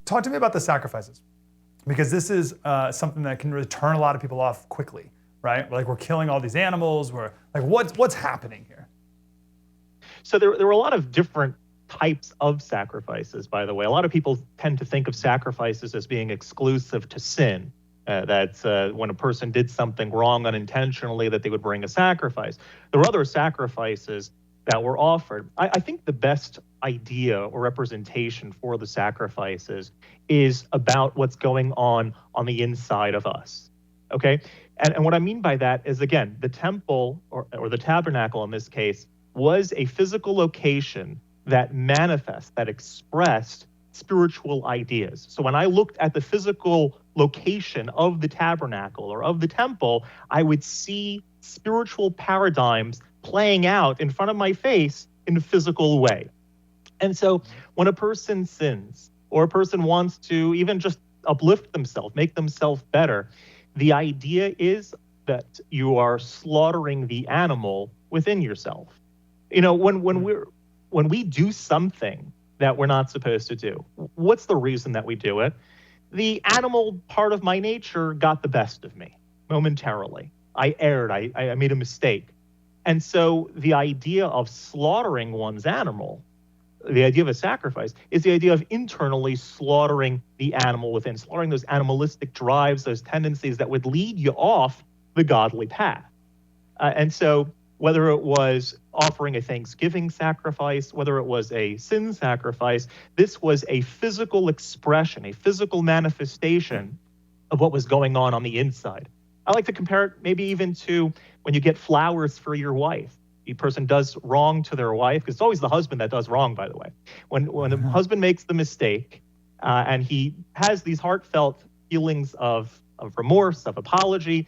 talk to me about the sacrifices, because this is something that can really turn a lot of people off quickly, right? Like, we're killing all these animals. We're like, what's happening here? So there were a lot of different types of sacrifices, by the way. A lot of people tend to think of sacrifices as being exclusive to sin. That's when a person did something wrong unintentionally, that they would bring a sacrifice. There were other sacrifices that were offered. I think the best idea or representation for the sacrifices is about what's going on the inside of us, okay? And what I mean by that is, again, the temple, or the tabernacle in this case, was a physical location that manifests, that expressed spiritual ideas. So when I looked at the physical location of the tabernacle or of the temple, I would see spiritual paradigms playing out in front of my face in a physical way. And so when a person sins, or a person wants to even just uplift themselves, make themselves better, the idea is that you are slaughtering the animal within yourself. You know, when we do something that we're not supposed to do, what's the reason that we do it? The animal part of my nature got the best of me momentarily. I erred, I made a mistake. And so the idea of slaughtering one's animal, the idea of a sacrifice, is the idea of internally slaughtering the animal within, slaughtering those animalistic drives, those tendencies that would lead you off the godly path. And so whether it was offering a Thanksgiving sacrifice, whether it was a sin sacrifice, this was a physical expression, a physical manifestation of what was going on the inside. I like to compare it maybe even to when you get flowers for your wife. A person does wrong to their wife, because it's always the husband that does wrong, by the way. When the husband makes the mistake and he has these heartfelt feelings of remorse, of apology,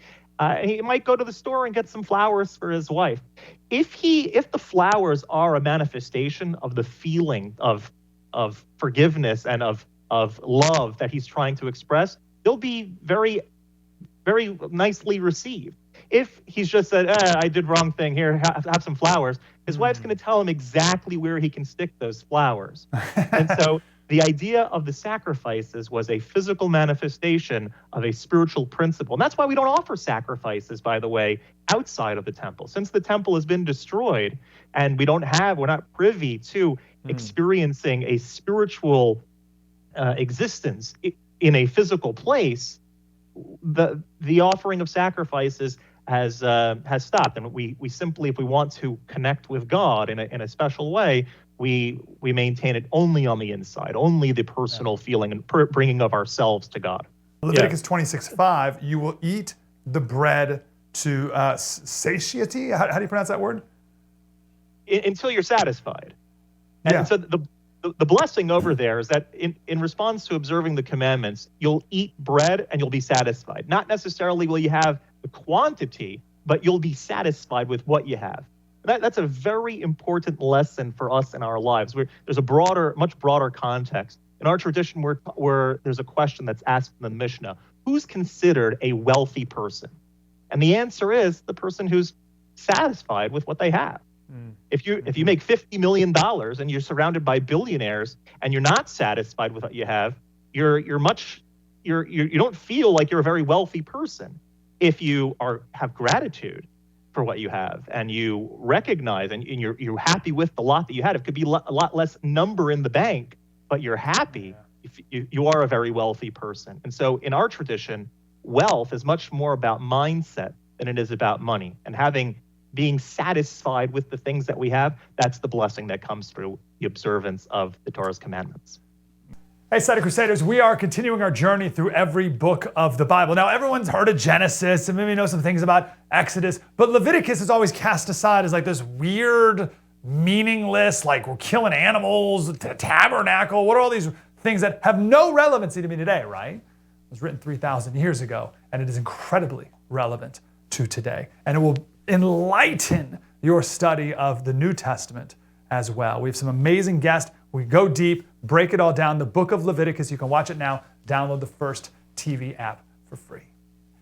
he might go to the store and get some flowers for his wife. If the flowers are a manifestation of the feeling of forgiveness and of love that he's trying to express, they'll be very, very nicely received. If he's just said, I did wrong thing, here, have some flowers, his wife's going to tell him exactly where he can stick those flowers. And so the idea of the sacrifices was a physical manifestation of a spiritual principle. And that's why we don't offer sacrifices, by the way, outside of the temple. Since the temple has been destroyed and we're not privy to experiencing a spiritual existence in a physical place, the offering of sacrifices has stopped. And we simply, if we want to connect with God in a special way, we maintain it only on the inside, only the personal feeling and bringing of ourselves to God. Leviticus 26:5, you will eat the bread to satiety. How do you pronounce that word? Until you're satisfied. And so the blessing over there is that in response to observing the commandments, you'll eat bread and you'll be satisfied. Not necessarily will you have the quantity, but you'll be satisfied with what you have. That's a very important lesson for us in our lives. There's a much broader context. In our tradition, where there's a question that's asked in the Mishnah, who's considered a wealthy person? And the answer is the person who's satisfied with what they have. If you make $50 million and you're surrounded by billionaires and you're not satisfied with what you have, you don't feel like you're a very wealthy person. If you have gratitude for what you have and you recognize and you're happy with the lot that you had, it could be a lot less number in the bank, but you're happy. You are a very wealthy person. And so in our tradition, wealth is much more about mindset than it is about money. And being satisfied with the things that we have, that's the blessing that comes through the observance of the Torah's commandments. Hey, Study Crusaders, we are continuing our journey through every book of the Bible. Now, everyone's heard of Genesis and maybe knows some things about Exodus, but Leviticus is always cast aside as like this weird, meaningless, like we're killing animals, the tabernacle. What are all these things that have no relevancy to me today, right? It was written 3,000 years ago, and it is incredibly relevant to today. And it will enlighten your study of the New Testament as well. We have some amazing guests. We go deep, break it all down. The book of Leviticus, you can watch it now. Download the First TV app for free.